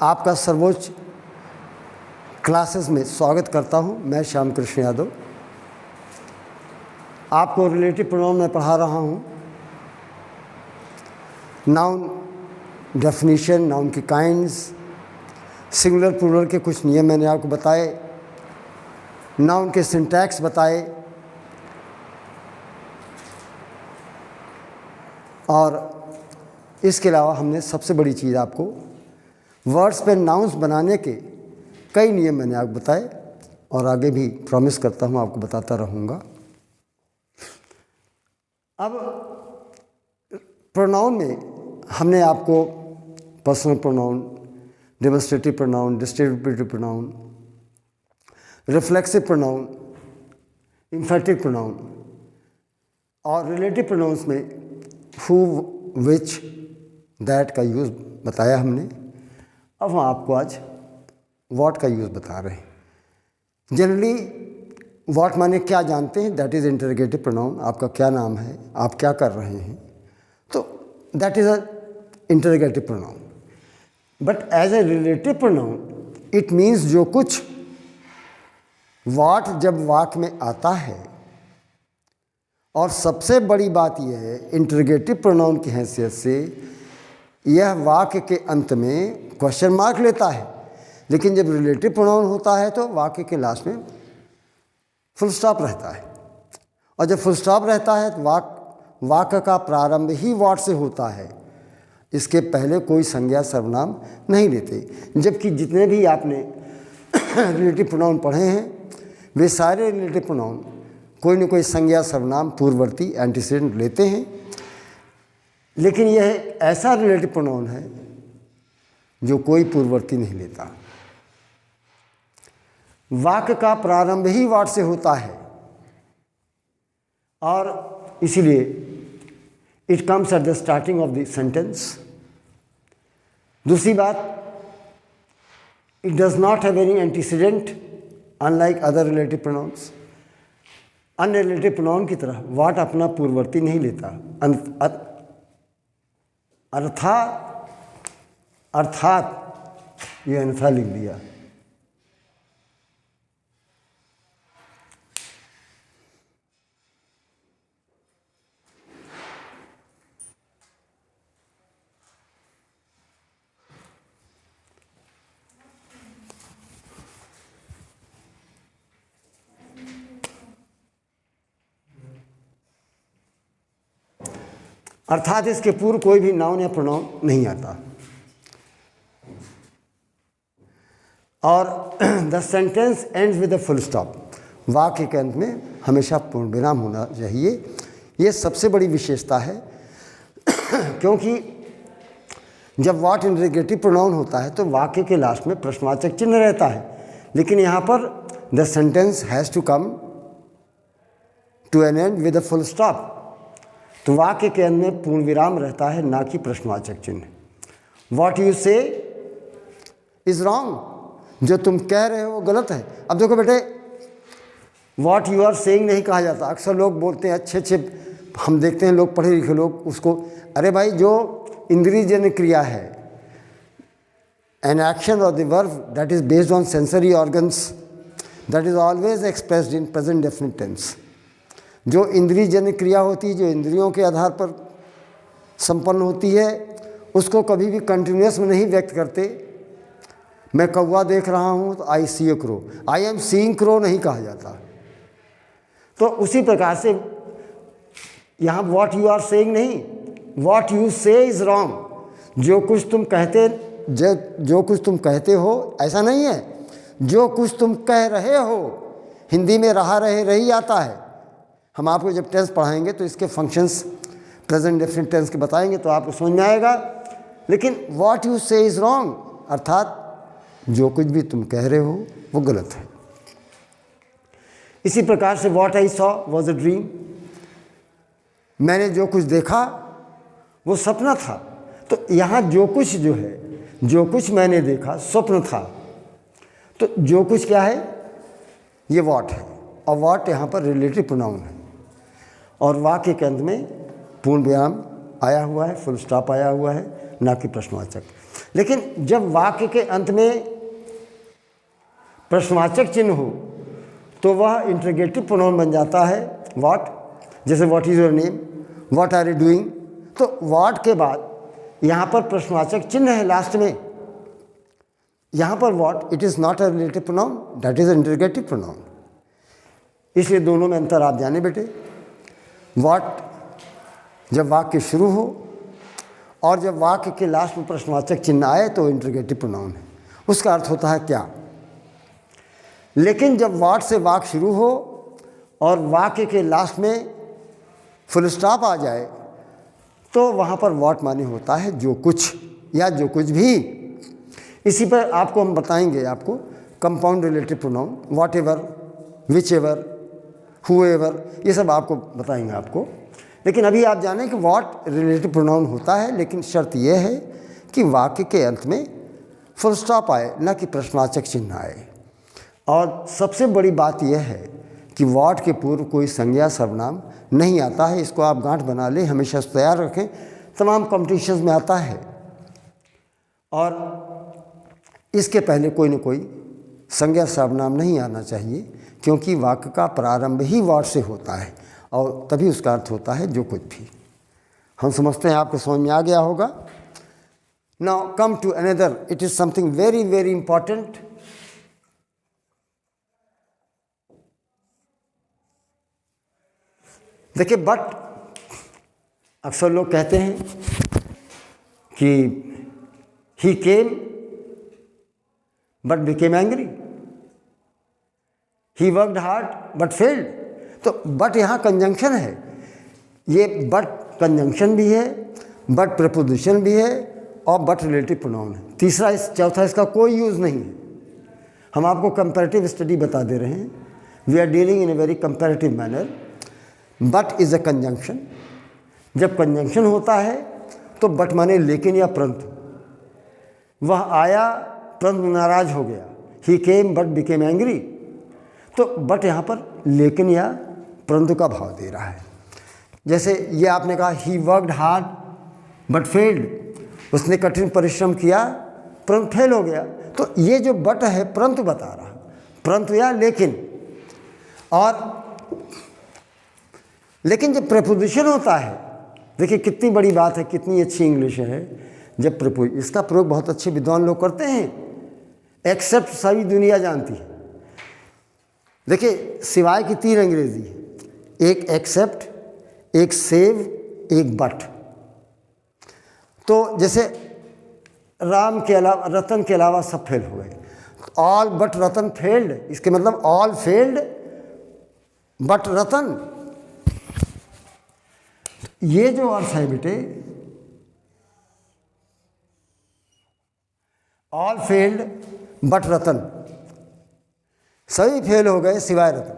आपका सर्वोच्च क्लासेस में स्वागत करता हूं। मैं श्याम कृष्ण यादव आपको रिलेटिव प्रोनाउन में पढ़ा रहा हूं। नाउन डेफिनेशन, नाउन की काइंड्स, सिंगुलर प्लूरल के कुछ नियम मैंने आपको बताए, नाउन के सिंटैक्स बताए और इसके अलावा हमने सबसे बड़ी चीज़ आपको वर्ड्स पे नाउन्स बनाने के कई नियम मैंने आपको बताए और आगे भी प्रॉमिस करता हूँ आपको बताता रहूँगा। अब प्रोनाउन में हमने आपको personal pronoun, demonstrative pronoun, distributive pronoun, reflexive pronoun, emphatic pronoun और रिलेटिव प्रोनाउंस में हु, विच, दैट का यूज़ बताया हमने। अब हम आपको आज व्हाट का यूज़ बता रहे हैं। जनरली व्हाट माने क्या जानते हैं, दैट इज़ इंटरोगेटिव प्रोनाउन। आपका क्या नाम है, आप क्या कर रहे हैं, तो that is a interrogative pronoun. But as a relative pronoun it means जो कुछ व्हाट जब वाक्य में आता है, और सबसे बड़ी बात यह है इंटरोगेटिव प्रोनाउन की हैसियत से यह वाक्य के अंत में क्वेश्चन मार्क लेता है, लेकिन जब रिलेटिव प्रोनाउन होता है तो वाक्य के लास्ट में फुल स्टॉप रहता है। और जब फुल स्टॉप रहता है तो वाक्य का प्रारंभ ही व्हाट से होता है, इसके पहले कोई संज्ञा सर्वनाम नहीं लेते। जबकि जितने भी आपने रिलेटिव प्रोनाउन पढ़े हैं वे सारे रिलेटिव प्रोनाउन कोई न कोई संज्ञा सर्वनाम पूर्ववर्ती एंटीसीडेंट लेते हैं, लेकिन यह ऐसा रिलेटिव प्रोनाउन है जो कोई पूर्ववर्ती नहीं लेता। वाक्य का प्रारंभ ही व्हाट से होता है और इसीलिए it comes at the starting of the sentence. दूसरी बात, it does not have any antecedent unlike other relative pronouns. अन्य रिलेटिव प्रोनाउन की तरह व्हाट अपना पूर्ववर्ती नहीं लेता। अर्थात ये अन्यथा लिख दिया। अर्थात इसके पूर्व कोई भी नाउन या प्रोनाउन नहीं आता। और the sentence ends with a full stop. वाक्य के अंत में हमेशा पूर्ण विराम होना चाहिए। ये सबसे बड़ी विशेषता है क्योंकि जब व्हाट इंटरोगेटिव प्रोनाउन होता है तो वाक्य के लास्ट में प्रश्नवाचक चिन्ह रहता है, लेकिन यहाँ पर the sentence has to come to an end with a full stop. तो वाक्य के अंत में पूर्ण विराम रहता है, ना कि प्रश्नवाचक चिन्ह। What you say is wrong. जो तुम कह रहे हो वो गलत है। अब देखो बेटे, व्हाट यू आर सेइंग नहीं कहा जाता। अक्सर लोग बोलते हैं, अच्छे हम देखते हैं लोग पढ़े लिखे लोग उसको, अरे भाई जो इंद्रियजन्य क्रिया है, एन एक्शन और the verb that is based on sensory organs that is always expressed in present definite tense. जो इंद्रियजन्य क्रिया होती है, जो इंद्रियों के आधार पर संपन्न होती है, उसको कभी भी कंटिन्यूअस में नहीं व्यक्त करते। मैं कौवा देख रहा हूँ तो I see a crow, I am seeing crow नहीं कहा जाता। तो उसी प्रकार से यहाँ व्हाट यू आर सेइंग नहीं, what you say is wrong. जो कुछ तुम कहते हो ऐसा नहीं है, जो कुछ तुम कह रहे हो। हिंदी में रहा रहे रही आता है। हम आपको जब टेंस पढ़ाएंगे तो इसके फंक्शंस प्रेजेंट डेफिनिट टेंस के बताएंगे तो आपको समझ में आएगा। लेकिन what you say is wrong अर्थात जो कुछ भी तुम कह रहे हो वो गलत है। इसी प्रकार से what I saw was a dream. मैंने जो कुछ देखा वो सपना था। तो यहाँ जो कुछ मैंने देखा स्वप्न था। तो जो कुछ क्या है, ये व्हाट है। और व्हाट यहाँ पर रिलेटिव प्रोनाउन है और वाक्य के अंत में पूर्ण विराम आया हुआ है, फुल स्टॉप आया हुआ है, ना कि प्रश्नवाचक। लेकिन जब वाक्य के अंत में प्रश्नवाचक चिन्ह हो तो वह इंटरोगेटिव प्रोनाउन बन जाता है व्हाट। जैसे what is your name, what are you doing, तो व्हाट के बाद यहाँ पर प्रश्नवाचक चिन्ह है लास्ट में, यहाँ पर what, it is not a relative pronoun, that is interrogative pronoun. इसलिए दोनों में अंतर आप जाने बेटे। व्हाट जब वाक्य शुरू हो और जब वाक्य के लास्ट में प्रश्नवाचक चिन्ह आए तो इंटरोगेटिव प्रोनाउन है, उसका अर्थ होता है क्या। लेकिन जब व्हाट से वाक्य शुरू हो और वाक्य के लास्ट में फुल स्टॉप आ जाए तो वहाँ पर व्हाट माने होता है जो कुछ या जो कुछ भी। इसी पर आपको हम बताएंगे, आपको compound relative pronoun, what ever, which ever, who ever, ये सब आपको बताएंगे आपको। लेकिन अभी आप जानें कि व्हाट रिलेटिव प्रोनाउन होता है, लेकिन शर्त यह है कि वाक्य के अंत में फुल स्टॉप आए, न कि प्रश्नवाचक चिन्ह आए। और सबसे बड़ी बात यह है कि व्हाट के पूर्व कोई संज्ञा सर्वनाम नहीं आता है। इसको आप गांठ बना लें, हमेशा तैयार रखें, तमाम कॉम्पिटिशन्स में आता है। और इसके पहले कोई न कोई संज्ञा सर्वनाम नहीं आना चाहिए, क्योंकि वाक्य का प्रारंभ ही व्हाट से होता है और तभी उसका अर्थ होता है जो कुछ भी। हम समझते हैं आपको समझ में आ गया होगा। Now come to another, it is something very very important. देखिए, बट अक्सर लोग कहते हैं कि he came but became angry, he worked hard but failed. तो बट यहाँ कंजंक्शन है, ये बट कंजंक्शन भी है, बट प्रपोजिशन भी है और बट रिलेटिव प्रोनाउन है। तीसरा चौथा इसका कोई यूज़ नहीं है। हम आपको कंपैरेटिव स्टडी बता दे रहे हैं। We are dealing in a very comparative manner. But is a conjunction. जब कंजंक्शन होता है तो बट माने लेकिन या परंतु। वह आया परंतु नाराज हो गया, ही केम बट बिकेम एंग्री। तो बट यहाँ पर लेकिन या परंतु का भाव दे रहा है। जैसे ये आपने कहा ही वर्कड हार्ड बट फेल्ड, उसने कठिन परिश्रम किया परंतु फेल हो गया। तो ये जो बट है परंतु बता रहा, परंतु या लेकिन। और लेकिन जब प्रपोजिशन होता है, देखिए कितनी बड़ी बात है, कितनी अच्छी इंग्लिश है। जब इसका प्रयोग बहुत अच्छे विद्वान लोग करते हैं, एक्सेप्ट सारी दुनिया जानती है। देखिए, सिवाय की 3 अंग्रेजी है, एक एक्सेप्ट, एक सेव, एक बट। तो जैसे राम के अलावा, रतन के अलावा सब फेल हो गए, ऑल बट रतन फेल्ड, इसके मतलब ऑल फेल्ड बट रतन। ये जो अर्थ है बेटे, ऑल फेल्ड बट रतन, सभी फेल हो गए सिवाय Ratan.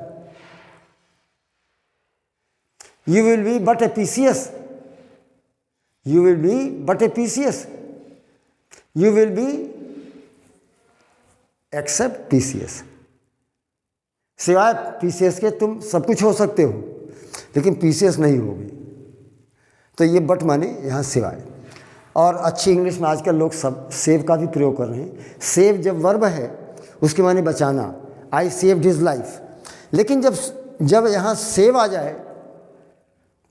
You will be but a PCS, you will be but a PCS, you will be except PCS. सिवाय पीसीएस के तुम सब कुछ हो सकते हो, लेकिन पीसीएस नहीं होगी। तो ये बट माने यहाँ सिवाय। और अच्छी इंग्लिश में आजकल लोग सब सेव का भी प्रयोग कर रहे हैं। सेव जब वर्ब है उसके माने बचाना, आई सेव्ड हिज लाइफ। लेकिन जब यहाँ सेव आ जाए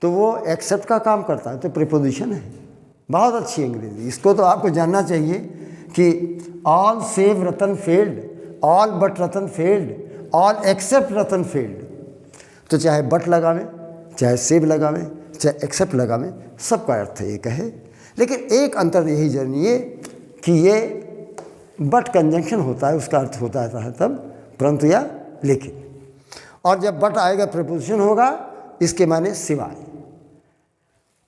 तो वो एक्सेप्ट का काम करता है, तो प्रीपोजिशन है। बहुत अच्छी अंग्रेजी, इसको तो आपको जानना चाहिए कि all save Ratan failed, all but Ratan failed, all except Ratan failed. तो चाहे बट लगावें, चाहे सेव लगावें, चाहे एक्सेप्ट लगावें, सबका अर्थ एक है। लेकिन एक अंतर यही जानिए कि ये बट कंजंक्शन होता है, उसका अर्थ होता है तब परंतु या लेकिन। और जब बट आएगा प्रीपोजिशन होगा, इसके माने सिवाय।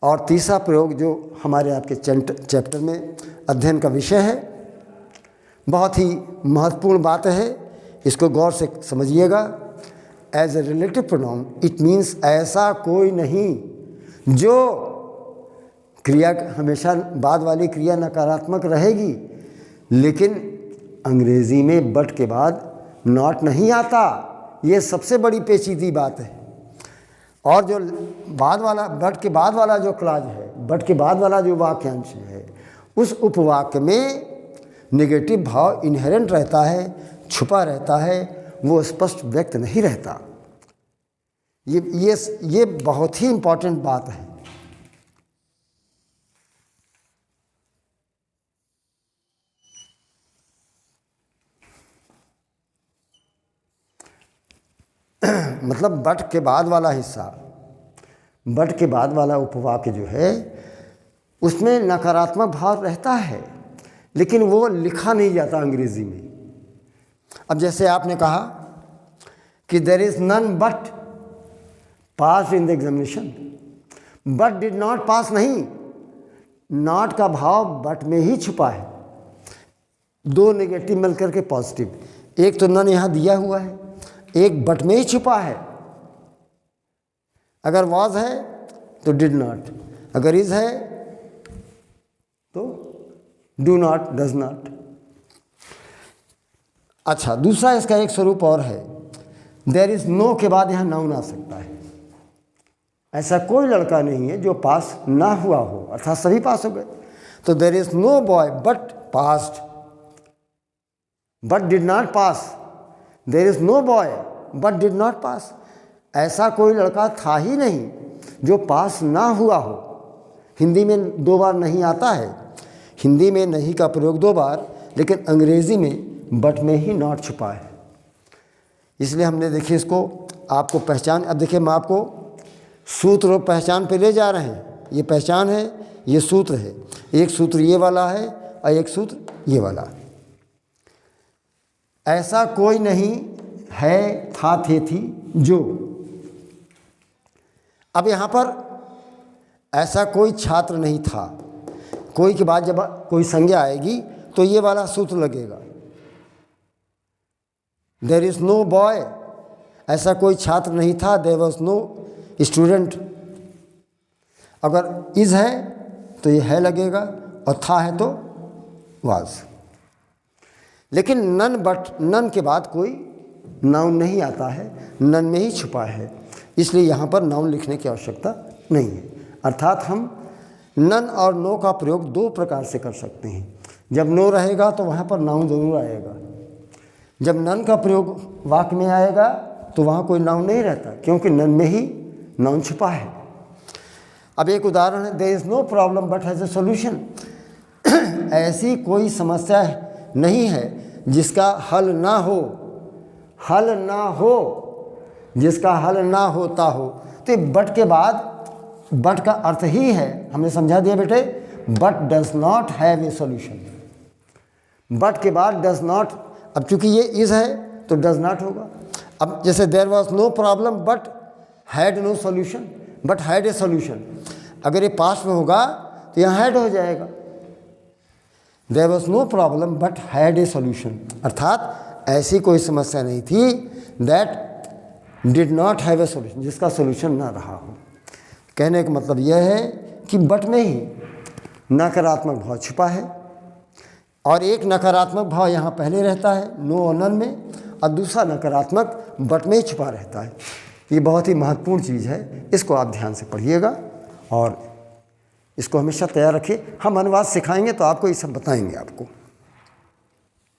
और तीसरा प्रयोग जो हमारे आपके चैप्टर में अध्ययन का विषय है, बहुत ही महत्वपूर्ण बात है, इसको गौर से समझिएगा। As a relative pronoun it means ऐसा कोई नहीं जो क्रिया, हमेशा बाद वाली क्रिया नकारात्मक रहेगी, लेकिन अंग्रेज़ी में बट के बाद नॉट नहीं आता। ये सबसे बड़ी पेचीदी बात है। और जो बाद वाला, बट के बाद वाला जो क्लॉज है, बट के बाद वाला जो वाक्यांश है, उस उपवाक्य में नेगेटिव भाव इनहेरेंट रहता है, छुपा रहता है, वो स्पष्ट व्यक्त नहीं रहता। ये बहुत ही इम्पोर्टेंट बात है। मतलब बट के बाद वाला हिस्सा, बट के बाद वाला उपवाक्य जो है उसमें नकारात्मक भाव रहता है, लेकिन वो लिखा नहीं जाता अंग्रेजी में। अब जैसे आपने कहा कि there is none but pass in the examination, but did not pass नहीं, नॉट का भाव बट में ही छुपा है। दो नेगेटिव मिलकर के पॉजिटिव, एक तो नन यहाँ दिया हुआ है, एक बट में ही छुपा है। अगर वॉज है तो डिड नॉट, अगर इज है तो डू नॉट, डज नॉट। अच्छा, दूसरा इसका एक स्वरूप और है, देयर इज नो के बाद यहाँ नाउन आ सकता है। ऐसा कोई लड़का नहीं है जो पास ना हुआ हो, अर्थात सभी पास हो गए। तो there is no boy but passed, but did not pass. There is no boy but did not pass, ऐसा कोई लड़का था ही नहीं जो पास ना हुआ हो। हिंदी में दो बार नहीं आता है, हिंदी में नहीं का प्रयोग दो बार, लेकिन अंग्रेजी में बट में ही नॉट छुपा है। इसलिए हमने देखिए इसको आपको पहचान, अब देखिए मैं आपको सूत्र और पहचान पे ले जा रहे हैं। ये पहचान है, ये सूत्र है। एक सूत्र ये वाला है और एक सूत्र ये वाला। ऐसा कोई नहीं है, था, थे, थी, जो। अब यहाँ पर ऐसा कोई छात्र नहीं था, कोई के बाद जब कोई संज्ञा आएगी तो ये वाला सूत्र लगेगा। देयर इज नो बॉय, ऐसा कोई छात्र नहीं था, देयर वॉज नो स्टूडेंट। अगर इज है तो ये है लगेगा, और था है तो वाज। लेकिन नन बट, नन के बाद कोई नाउन नहीं आता है, नन में ही छुपा है, इसलिए यहाँ पर नाउन लिखने की आवश्यकता नहीं है। अर्थात हम नन और नो का प्रयोग दो प्रकार से कर सकते हैं। जब नो रहेगा तो वहाँ पर नाउन ज़रूर आएगा, जब नन का प्रयोग वाक्य में आएगा तो वहाँ कोई नाउन नहीं रहता, क्योंकि नन में ही नाउन छुपा है। अब एक उदाहरण है, there is no problem but has a solution. ऐसी कोई समस्या नहीं है जिसका हल ना हो, हल ना हो, जिसका हल ना होता हो। तो बट के बाद, बट का अर्थ ही है, हमने समझा दिया बेटे, but does not have a solution. But के बाद डज नॉट, अब चूंकि ये इज है तो डज नॉट होगा। अब जैसे there was no problem but had no solution, but had a solution, अगर ये पास्ट में होगा तो यहाँ हैड हो जाएगा। There was no problem but had a solution, अर्थात ऐसी कोई समस्या नहीं थी that did not have a solution, जिसका सोल्यूशन ना रहा हो। कहने का मतलब यह है कि बट में ही नकारात्मक भाव छुपा है, और एक नकारात्मक भाव यहाँ पहले रहता है नो और नन में, और दूसरा नकारात्मक बट में ही छुपा रहता है। ये बहुत ही महत्वपूर्ण चीज़ है, इसको आप ध्यान से पढ़िएगा और इसको हमेशा तैयार रखिए। हम अनुवाद सिखाएंगे तो आपको ये सब बताएंगे आपको।